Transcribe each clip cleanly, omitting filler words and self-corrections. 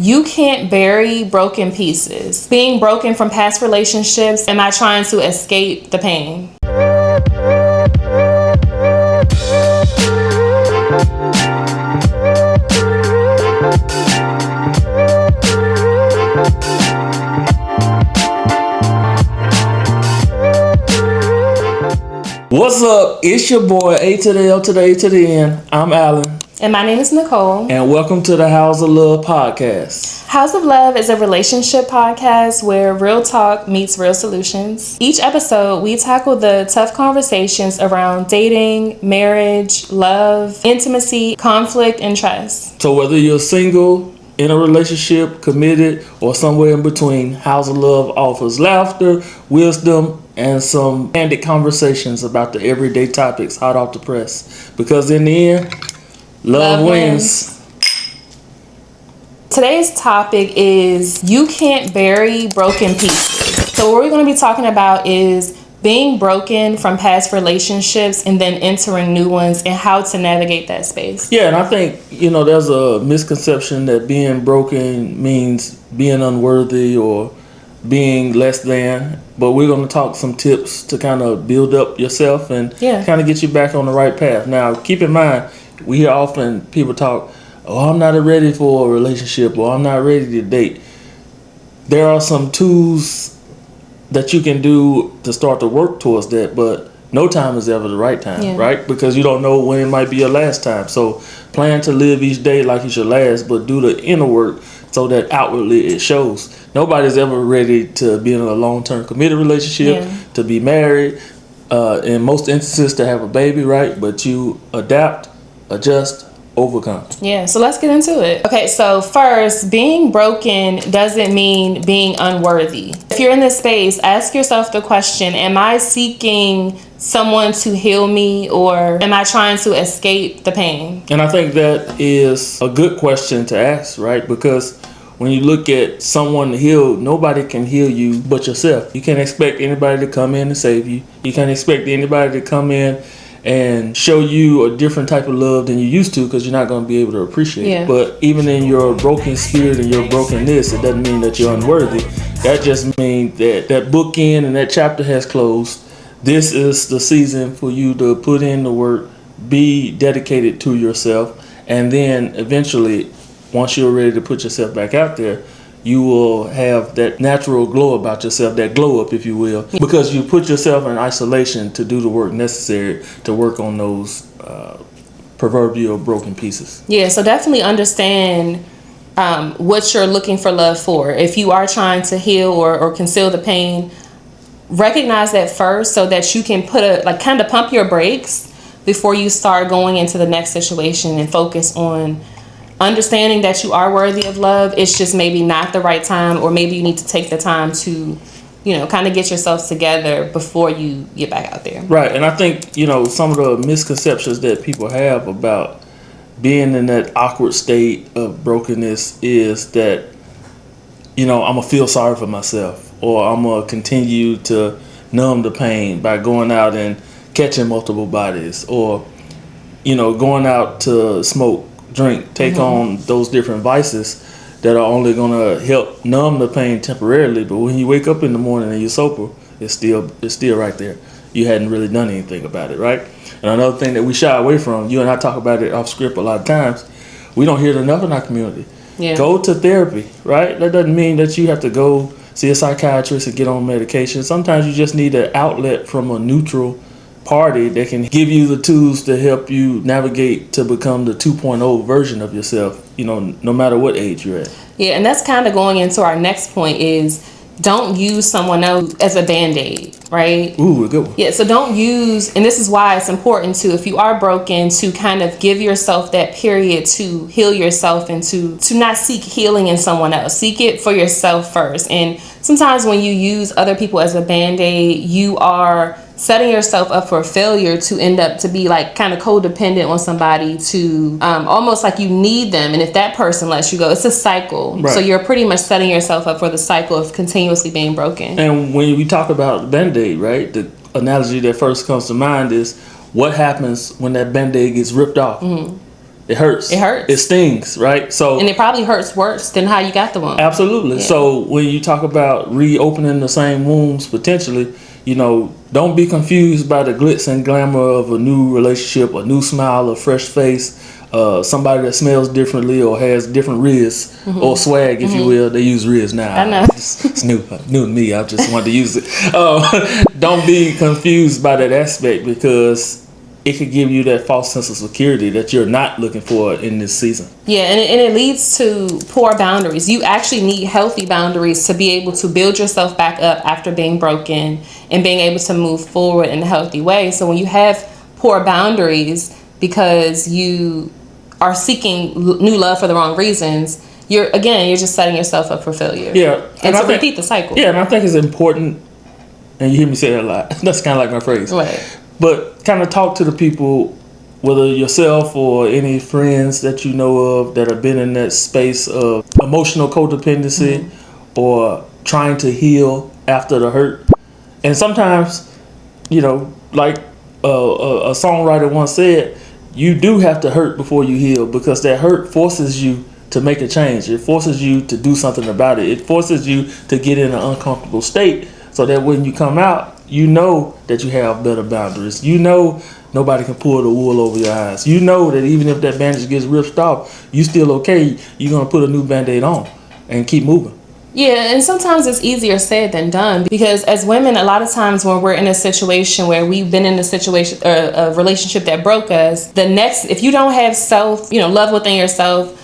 You can't bury broken pieces. Being broken from past relationships, am I trying to escape the pain? What's up? It's your boy A to the L to the A to the N. I'm Alan. And my name is Nicole. And welcome to the House of Love podcast. House of Love is a relationship podcast where real talk meets real solutions. Each episode, we tackle the tough conversations around dating, marriage, love, intimacy, conflict, and trust. So whether you're single, in a relationship, committed, or somewhere in between, House of Love offers laughter, wisdom, and some candid conversations about the everyday topics hot off the press. Because in the end, love wins. Today's topic is you can't bury broken pieces. So what we're going to be talking about is being broken from past relationships and then entering new ones and how to navigate that space. Yeah, and I think, there's a misconception that being broken means being unworthy or being less than. But we're going to talk some tips to kind of build up yourself and kind of get you back on the right path. Now, keep in mind, we hear often people talk, I'm not ready for a relationship, or I'm not ready to date. There are some tools that you can do to start to work towards that, but no time is ever the right time, right? Because you don't know when it might be your last time. So plan to live each day like it's your last, but do the inner work so that outwardly it shows. Nobody's ever ready to be in a long-term committed relationship, to be married, in most instances to have a baby, right? But you adapt, adjust, overcome. Yeah, so let's get into it. Okay, so first, being broken doesn't mean being unworthy. If you're in this space, ask yourself the question, am I seeking someone to heal me, or am I trying to escape the pain? And I think that is a good question to ask, right? Because when you look at someone healed, nobody can heal you but yourself. You can't expect anybody to come in and save you. You can't expect anybody to come in and show you a different type of love than you used to, because you're not going to be able to appreciate it. But even in your broken spirit and your brokenness, it doesn't mean that you're unworthy. That just means that bookend and that chapter has closed. This is the season for you to put in the work, be dedicated to yourself, and then eventually, once you're ready to put yourself back out there, you will have that natural glow about yourself, that glow up, if you will, because you put yourself in isolation to do the work necessary to work on those proverbial broken pieces. Yeah, so definitely understand what you're looking for love for. If you are trying to heal or conceal the pain, recognize that first so that you can kind of pump your brakes before you start going into the next situation and focus on understanding that you are worthy of love. It's just maybe not the right time, or maybe you need to take the time to, kind of get yourself together before you get back out there. Right. And I think, some of the misconceptions that people have about being in that awkward state of brokenness is that, I'm going to feel sorry for myself, or I'm going to continue to numb the pain by going out and catching multiple bodies, or, going out to smoke, drink, take on those different vices that are only going to help numb the pain temporarily. But when you wake up in the morning and you're sober, it's still right there. You hadn't really done anything about it, right? And another thing that we shy away from, you and I talk about it off script a lot of times, we don't hear it enough in our community. Go to therapy, right? That doesn't mean that you have to go see a psychiatrist and get on medication. Sometimes you just need an outlet from a neutral party that can give you the tools to help you navigate to become the 2.0 version of yourself, no matter what age you're at. Yeah, and that's kind of going into our next point is don't use someone else as a Band-Aid, right? Ooh, a good one. Yeah, so don't use, and this is why it's important to, if you are broken, to kind of give yourself that period to heal yourself and to not seek healing in someone else. Seek it for yourself first. And sometimes when you use other people as a Band-Aid, you are setting yourself up for failure to end up to be kind of codependent on somebody, to almost like you need them. And if that person lets you go, it's a cycle. Right. So you're pretty much setting yourself up for the cycle of continuously being broken. And when we talk about Band-Aid, right, the analogy that first comes to mind is what happens when that Band-Aid gets ripped off. it hurts. It hurts. It stings, right? So and it probably hurts worse than how you got the wound. absolutely. Yeah. So when you talk about reopening the same wounds potentially, you know, don't be confused by the glitz and glamour of a new relationship, a new smile, a fresh face, somebody that smells differently or has different riz or swag, if you will. They use riz now. I know. It's new to me. I just wanted to use it. Don't be confused by that aspect, because it could give you that false sense of security that you're not looking for in this season. Yeah, and it leads to poor boundaries. You actually need healthy boundaries to be able to build yourself back up after being broken and being able to move forward in a healthy way. So when you have poor boundaries because you are seeking new love for the wrong reasons, you're just setting yourself up for failure. Yeah. And to repeat the cycle. Yeah, and I think it's important, and you hear me say that a lot. That's kind of like my phrase. Right. But kind of talk to the people, whether yourself or any friends that you know of that have been in that space of emotional codependency or trying to heal after the hurt. And sometimes, you know, like a songwriter once said, you do have to hurt before you heal, because that hurt forces you to make a change. It forces you to do something about it. It forces you to get in an uncomfortable state so that when you come out, you know that you have better boundaries. You know nobody can pull the wool over your eyes. You know that even if that bandage gets ripped off, you still okay. You're going to put a new Band-Aid on and keep moving. Yeah, and sometimes it's easier said than done, because as women, a lot of times when we're in a situation where we've been in a situation or a relationship that broke us, if you don't have love within yourself,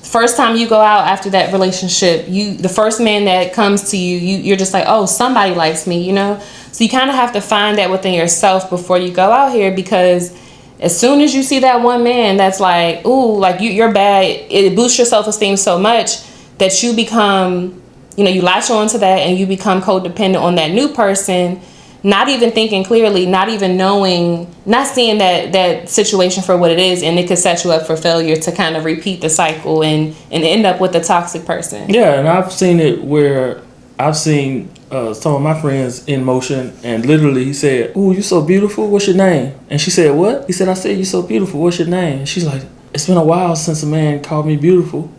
first time you go out after that relationship, the first man that comes to you're just like, oh, somebody likes me, you know? So you kind of have to find that within yourself before you go out here, because as soon as you see that one man that's like, ooh, like you're bad, it boosts your self-esteem so much that you become, you latch on to that and you become codependent on that new person, not even thinking clearly, not even knowing, not seeing that situation for what it is, and it could set you up for failure to kind of repeat the cycle and end up with a toxic person. Yeah, and I've seen it where I've seen some of my friends in motion, and literally he said, "Ooh, you so beautiful, what's your name?" And she said, "What?" He said, "I said, you so beautiful, what's your name?" And she's like, "It's been a while since a man called me beautiful."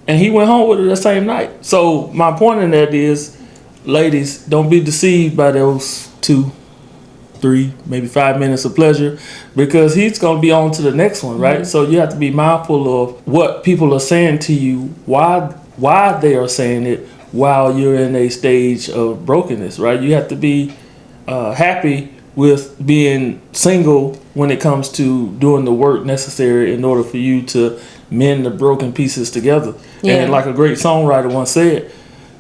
And he went home with her that same night. So my point in that is, ladies, don't be deceived by those 2, 3, maybe 5 minutes of pleasure, because he's going to be on to the next one, right? Mm-hmm. So you have to be mindful of what people are saying to you, why they are saying it while you're in a stage of brokenness, right? You have to be happy with being single when it comes to doing the work necessary in order for you to mend the broken pieces together. Yeah. And like a great songwriter once said,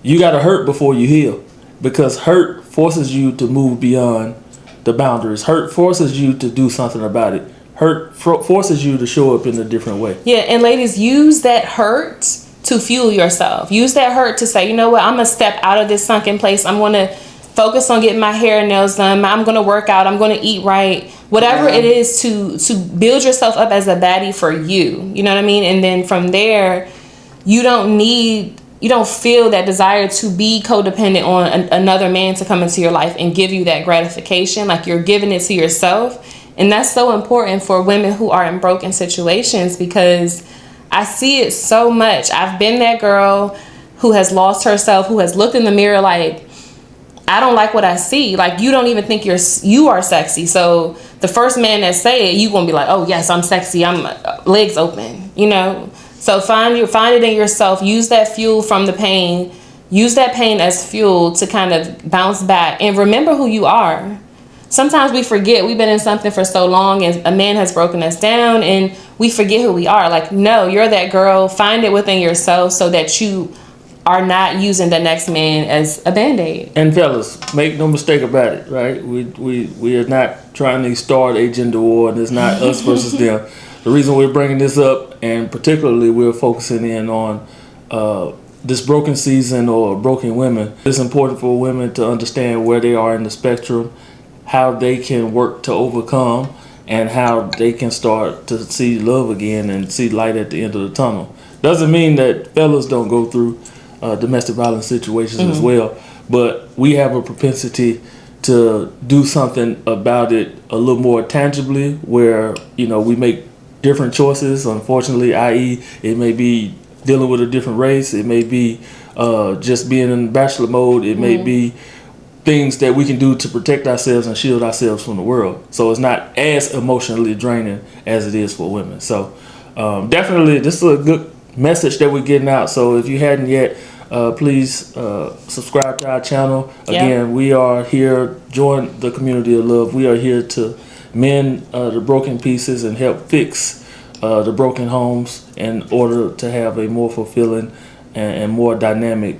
you got to hurt before you heal, because hurt forces you to move beyond the boundaries. Hurt forces you to do something about it. Hurt forces you to show up in a different way. Yeah, and ladies, use that hurt to fuel yourself. Use that hurt to say, you know what, I'm going to step out of this sunken place. I'm going to focus on getting my hair and nails done. I'm going to work out. I'm going to eat right. Whatever it is to build yourself up as a baddie for you. You know what I mean? And then from there, you don't feel that desire to be codependent on another man to come into your life and give you that gratification. Like, you're giving it to yourself. And that's so important for women who are in broken situations, because I see it so much. I've been that girl who has lost herself, who has looked in the mirror like, I don't like what I see. Like, you don't even think you are sexy. So the first man that say it, you gonna be like, oh yes, I'm sexy. I'm legs open, you know? So find it in yourself. Use that fuel from the pain. Use that pain as fuel to kind of bounce back, and remember who you are. Sometimes we forget we've been in something for so long and a man has broken us down and we forget who we are. Like, no, you're that girl. Find it within yourself so that you are not using the next man as a Band-Aid. And fellas, make no mistake about it, right? We are not trying to start a gender war, and it's not us versus them. The reason we're bringing this up, and particularly we're focusing in on this broken season or broken women, it's important for women to understand where they are in the spectrum, how they can work to overcome, and how they can start to see love again and see light at the end of the tunnel. Doesn't mean that fellas don't go through domestic violence situations as well, but we have a propensity to do something about it a little more tangibly, where we make different choices, unfortunately, i.e. it may be dealing with a different race, it may be just being in bachelor mode, it may be things that we can do to protect ourselves and shield ourselves from the world. So it's not as emotionally draining as it is for women. So definitely this is a good message that we're getting out. So if you hadn't yet, please subscribe to our channel. Again, we are here, join the community of love. We are here to mend the broken pieces and help fix the broken homes in order to have a more fulfilling and more dynamic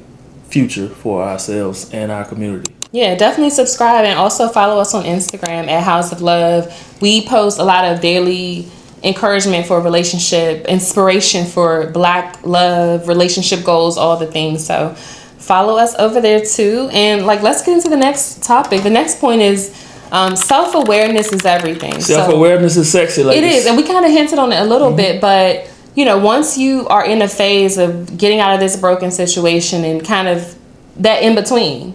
future for ourselves and our community. Yeah, definitely subscribe and also follow us on Instagram at House of Love. We post a lot of daily encouragement for relationship, inspiration for Black love, relationship goals, all the things. So follow us over there too. And let's get into the next topic. The next point is self-awareness is everything. Self-awareness is sexy, ladies. It is, and we kind of hinted on it a little bit, but once you are in a phase of getting out of this broken situation and kind of that in between,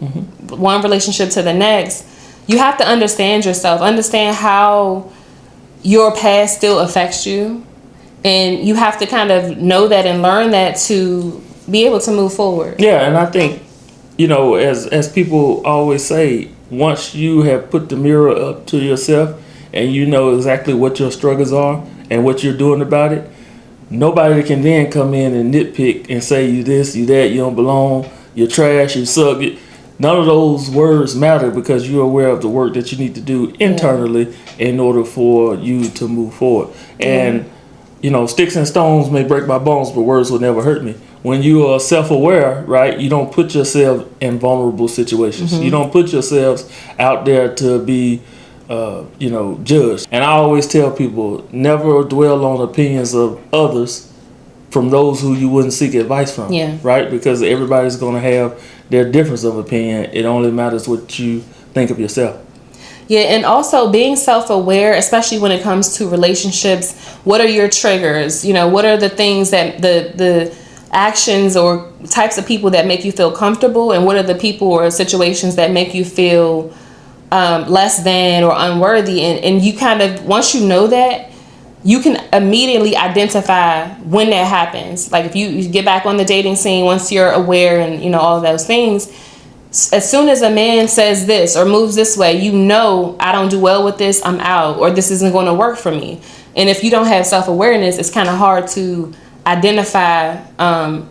one relationship to the next, you have to understand yourself, understand how your past still affects you, and you have to kind of know that and learn that to be able to move forward. Yeah, and I think, as people always say, once you have put the mirror up to yourself and you know exactly what your struggles are and what you're doing about it, nobody can then come in and nitpick and say you this, you that, you don't belong, you're trash, you suck. None of those words matter because you're aware of the work that you need to do internally in order for you to move forward. And, sticks and stones may break my bones, but words will never hurt me. When you are self-aware, right, you don't put yourself in vulnerable situations. You don't put yourselves out there to be, judged. And I always tell people, never dwell on opinions of others from those who you wouldn't seek advice from, right? Because everybody's going to have their difference of opinion. It only matters what you think of yourself. Yeah, and also being self-aware, especially when it comes to relationships. What are your triggers? What are the things that the actions or types of people that make you feel comfortable, and what are the people or situations that make you feel less than or unworthy? And you kind of, once you know that, you can immediately identify when that happens. Like if you get back on the dating scene, once you're aware and all of those things, as soon as a man says this or moves this way, I don't do well with this, I'm out, or this isn't going to work for me. And if you don't have self-awareness, it's kind of hard to identify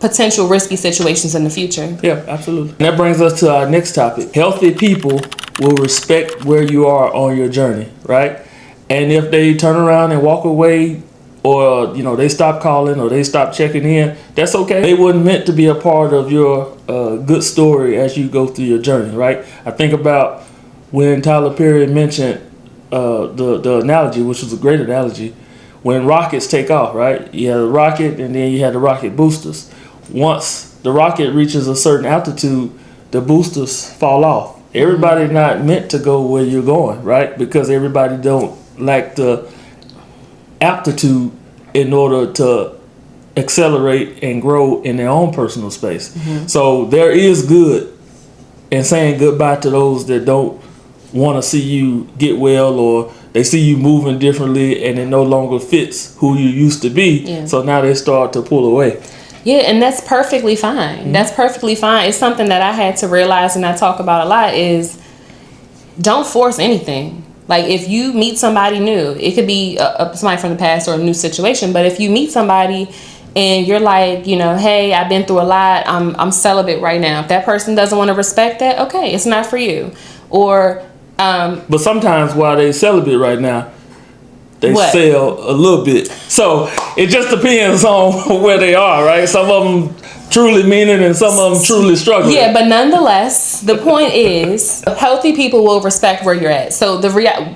potential risky situations in the future. Yeah, absolutely. And that brings us to our next topic. Healthy people will respect where you are on your journey, right? And if they turn around and walk away, or they stop calling or they stop checking in, that's okay. They weren't meant to be a part of your good story as you go through your journey, right? I think about when Tyler Perry mentioned the analogy, which was a great analogy, when rockets take off, right? You had a rocket and then you had the rocket boosters. Once the rocket reaches a certain altitude, the boosters fall off. Everybody's not meant to go where you're going, right? Because everybody don't lack the aptitude in order to accelerate and grow in their own personal space. So there is good in saying goodbye to those that don't want to see you get well, or they see you moving differently and it no longer fits who you used to be. So now they start to pull away. Yeah, and that's perfectly fine. That's perfectly fine. It's something that I had to realize, and I talk about a lot, is don't force anything. Like if you meet somebody new, it could be somebody from the past or a new situation, but if you meet somebody and you're like, hey, I've been through a lot, I'm celibate right now. If that person doesn't want to respect that, okay, it's not for you. Or but sometimes while they celibate right now, they sell a little bit. So it just depends on where they are, right? Some of them truly mean it and some of them truly struggle. Yeah, but nonetheless, the point is, healthy people will respect where you're at. So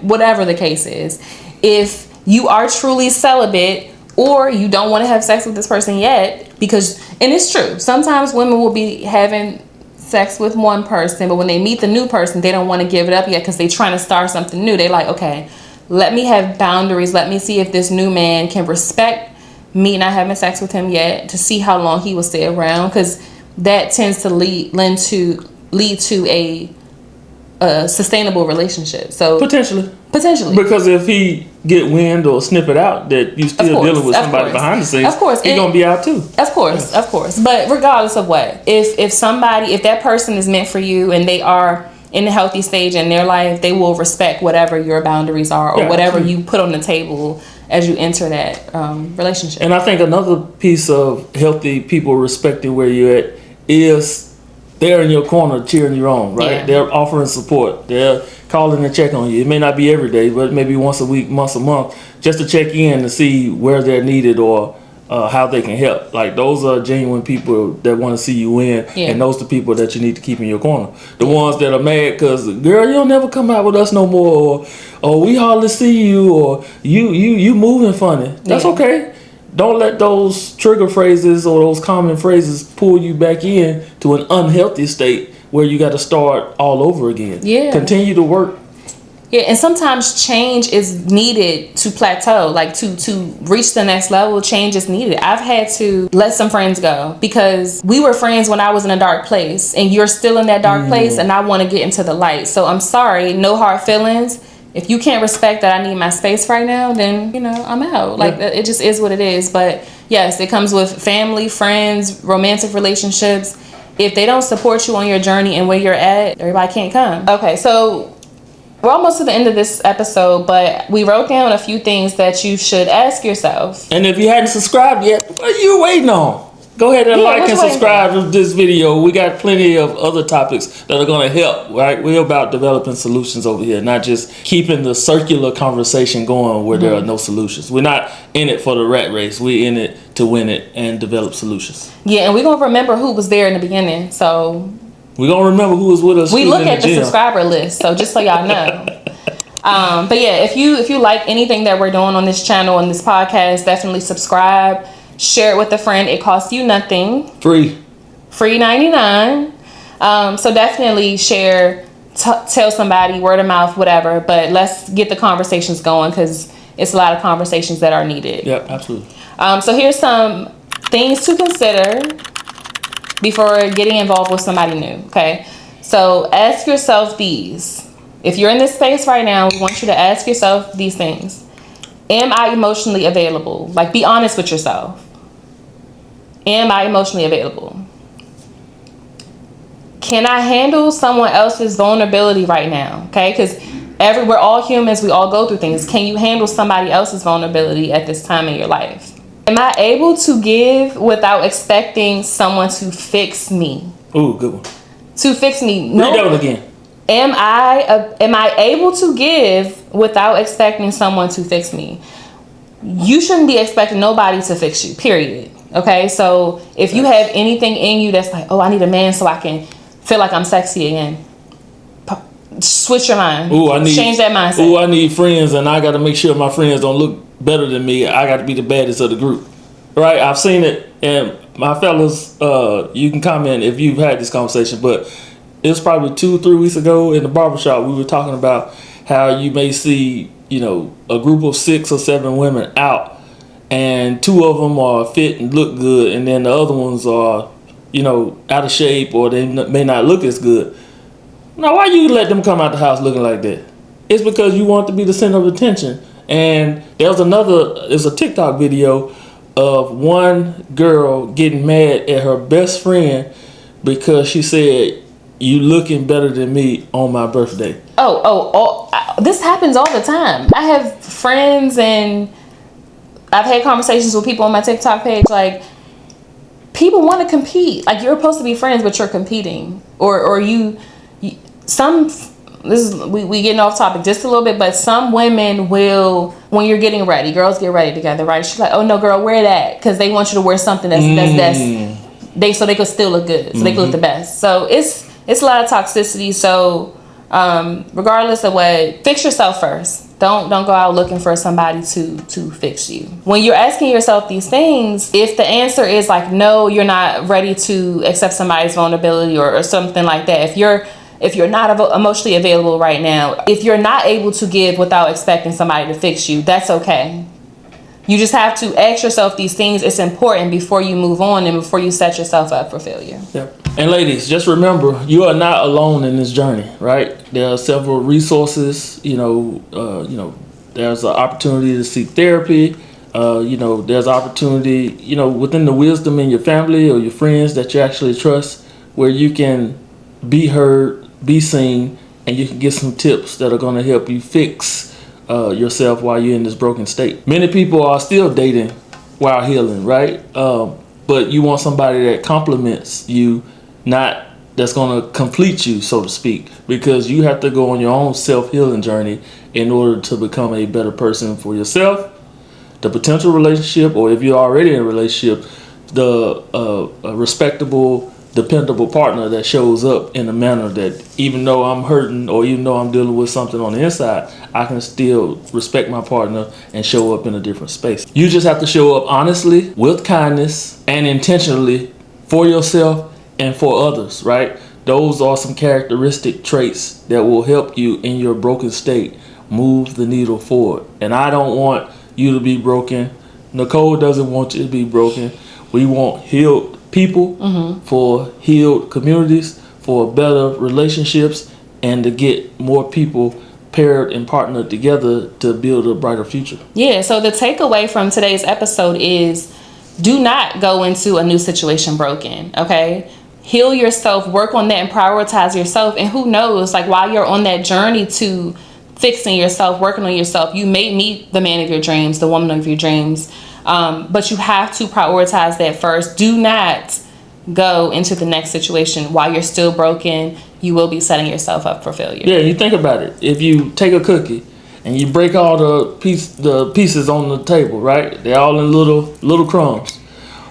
whatever the case is, if you are truly celibate or you don't want to have sex with this person yet, and it's true, sometimes women will be having sex with one person, but when they meet the new person, they don't want to give it up yet because they're trying to start something new. They like, okay, let me have boundaries. Let me see if this new man can respect me not having sex with him yet, to see how long he will stay around, because that tends to lead to a sustainable relationship. So potentially, Potentially. Because if he get wind or snip it out that you still dealing with somebody behind the scenes, of course, he's gonna be out too. Of course, of course. But regardless of what, if that person is meant for you and they are in a healthy stage in their life, they will respect whatever your boundaries are or whatever you put on the table as you enter that relationship. And I think another piece of healthy people respecting where you're at is they're in your corner cheering you on, right? Yeah. They're offering support. They're calling to check on you. It may not be every day, but maybe once a week, once a month, just to check in to see where they're needed or how they can help. Like, those are genuine people that want to see you win, and those are the people that you need to keep in your corner. The ones that are mad because, girl, you'll never come out with us no more, or we hardly see you, or you moving funny. That's okay. Don't let those trigger phrases or those common phrases pull you back in to an unhealthy state where you got to start all over again. Yeah. Continue to work. Yeah, and sometimes change is needed to plateau, like to reach the next level. Change is needed. I've had to let some friends go because we were friends when I was in a dark place, and you're still in that dark place, and I want to get into the light. So I'm sorry, no hard feelings. If you can't respect that I need my space right now, then, I'm out. Like, it just is what it is. But yes, it comes with family, friends, romantic relationships. If they don't support you on your journey and where you're at, everybody can't come. Okay, so we're almost to the end of this episode, but we wrote down a few things that you should ask yourself. And if you hadn't subscribed yet, what are you waiting on? Go ahead and like and subscribe to this video. We got plenty of other topics that are going to help, right? We're about developing solutions over here, not just keeping the circular conversation going where there are no solutions. We're not in it for the rat race. We're in it to win it and develop solutions. Yeah, and we're going to remember who was there in the beginning. So we're going to remember who was with us. We look at the subscriber list, so just so y'all know. But yeah, if you like anything that we're doing on this channel, on this podcast, definitely subscribe. Share it with a friend. It costs you nothing. Free 99. So definitely share, tell somebody, word of mouth, whatever. But let's get the conversations going because it's a lot of conversations that are needed. Yep, absolutely. So here's some things to consider before getting involved with somebody new. Okay. So ask yourself these. If you're in this space right now, we want you to ask yourself these things. Am I emotionally available? Like, be honest with yourself. Am I emotionally available? Can I handle someone else's vulnerability right now? Okay, because we're all humans. We all go through things. Can you handle somebody else's vulnerability at this time in your life? Am I able to give without expecting someone to fix me? Ooh, good one. To fix me. Read that one again. Am I able to give without expecting someone to fix me? You shouldn't be expecting nobody to fix you, period. Okay, so if you have anything in you that's like, oh, I need a man so I can feel like I'm sexy again, switch your mind. Change that mindset. Ooh, I need friends, and I got to make sure my friends don't look better than me. I got to be the baddest of the group. Right? I've seen it, and my fellas, you can comment if you've had this conversation, but it was probably 2-3 weeks ago in the barbershop. We were talking about how you may see, a group of 6 or 7 women out, and 2 of them are fit and look good, and then the other ones are, out of shape, or they may not look as good. Now, why you let them come out the house looking like that? It's because you want to be the center of attention. And there's a TikTok video of one girl getting mad at her best friend because she said, "You looking better than me on my birthday." This happens all the time. I have friends and I've had conversations with people on my TikTok page. Like, people want to compete. Like, you're supposed to be friends, but you're competing. We getting off topic just a little bit, but some women will, when you're getting ready, girls get ready together, right? She's like, "Oh no, girl, wear that," because they want you to wear something so they could still look good, so they could look the best. So it's a lot of toxicity. So regardless of what, fix yourself first. Don't go out looking for somebody to fix you. When you're asking yourself these things, if the answer is like, no, you're not ready to accept somebody's vulnerability or something like that. If you're not emotionally available right now, if you're not able to give without expecting somebody to fix you, that's okay. You just have to ask yourself these things. It's important before you move on and before you set yourself up for failure. Yep. And ladies, just remember, you are not alone in this journey, right? There are several resources. There's an opportunity to seek therapy. There's opportunity, within the wisdom in your family or your friends that you actually trust, where you can be heard, be seen, and you can get some tips that are going to help you fix yourself while you're in this broken state. Many people are still dating while healing, right? But you want somebody that complements you, not that's going to complete you, so to speak, because you have to go on your own self-healing journey in order to become a better person for yourself, the potential relationship, or if you're already in a relationship, a respectable, dependable partner that shows up in a manner that even though I'm hurting or even though I'm dealing with something on the inside, I can still respect my partner and show up in a different space. You just have to show up honestly, with kindness, and intentionally for yourself and for others, right? Those are some characteristic traits that will help you in your broken state move the needle forward. And I don't want you to be broken. Nicole doesn't want you to be broken. We want healed people, for healed communities, for better relationships, and to get more people paired and partnered together to build a brighter future. Yeah, so the takeaway from today's episode is do not go into a new situation broken, okay? Heal yourself, work on that, and prioritize yourself. And who knows, like while you're on that journey to fixing yourself, working on yourself, you may meet the man of your dreams, the woman of your dreams. But you have to prioritize that first. Do not go into the next situation while you're still broken. You will be setting yourself up for failure. Yeah, you think about it. If you take a cookie and you break all the pieces on the table, right? They're all in little crumbs.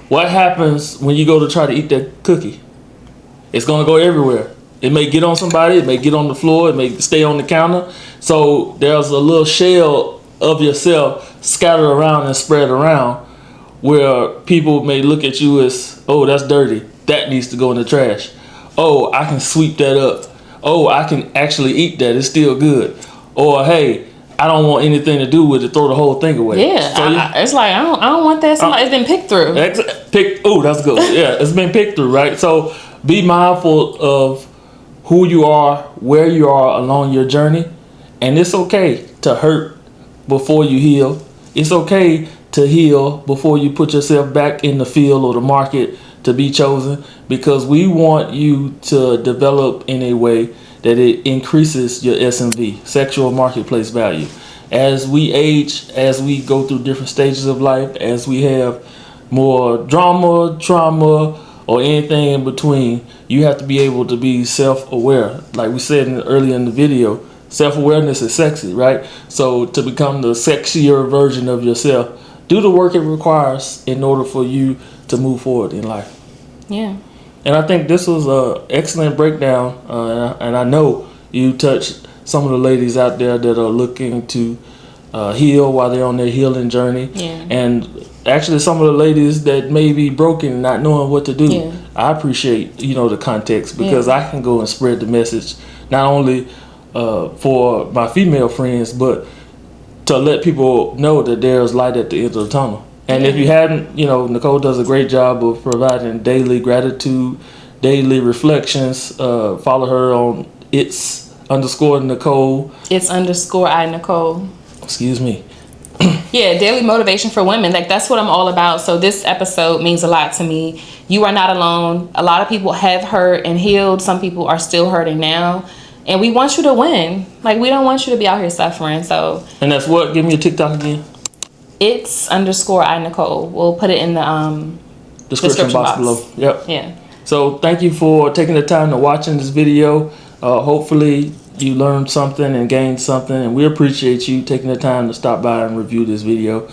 What happens when you go to try to eat that cookie? It's going to go everywhere. It may get on somebody. It may get on the floor. It may stay on the counter. So there's a little shell of yourself scattered around and spread around where people may look at you as, oh, that's dirty. That needs to go in the trash. Oh, I can sweep that up. Oh, I can actually eat that. It's still good. Or, hey, I don't want anything to do with it. Throw the whole thing away. Yeah, so it's like, I don't want that. It's been picked through. Oh, that's good. Yeah, it's been picked through, right? So be mindful of who you are, where you are along your journey. And it's okay to hurt before you heal. It's okay to heal before you put yourself back in the field or the market to be chosen, because we want you to develop in a way that it increases your SMV, sexual marketplace value. As we age, as we go through different stages of life, as we have more drama, trauma, or anything in between, you have to be able to be self-aware. Like we said earlier in the video, self-awareness is sexy, right? So to become the sexier version of yourself, do the work it requires in order for you to move forward in life. Yeah. And I think this was an excellent breakdown. And I know you touched some of the ladies out there that are looking to heal while they're on their healing journey. Yeah. And actually some of the ladies that may be broken and not knowing what to do. Yeah. I appreciate, the context, because I can go and spread the message, not only for my female friends, but to let people know that there's light at the end of the tunnel. And if you hadn't, Nicole does a great job of providing daily gratitude, daily reflections. Follow her on its_Nicole. It's_I_Nicole. Excuse me. Yeah, daily motivation for women. Like, that's what I'm all about. So this episode means a lot to me. You are not alone. A lot of people have hurt and healed. Some people are still hurting now. And we want you to win. Like, we don't want you to be out here suffering. So. And that's what? Give me your TikTok again. It's_I_Nicole. We'll put it in the description box below. Yep. Yeah. So thank you for taking the time to watching this video. Hopefully you learned something and gained something, and we appreciate you taking the time to stop by and review this video.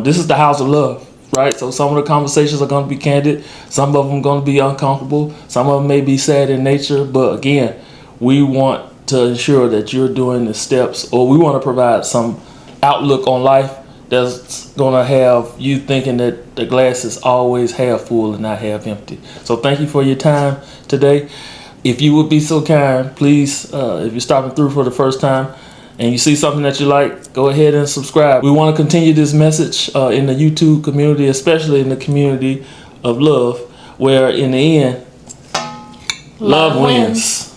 This is the House of Love, right? So some of the conversations are going to be candid. Some of them are going to be uncomfortable. Some of them may be sad in nature. But again, we want to ensure that you're doing the steps, or we want to provide some outlook on life that's going to have you thinking that the glass is always half full and not half empty. So thank you for your time today. If you would be so kind, please, if you're stopping through for the first time and you see something that you like, go ahead and subscribe. We want to continue this message in the YouTube community, especially in the community of love, where in the end, love wins.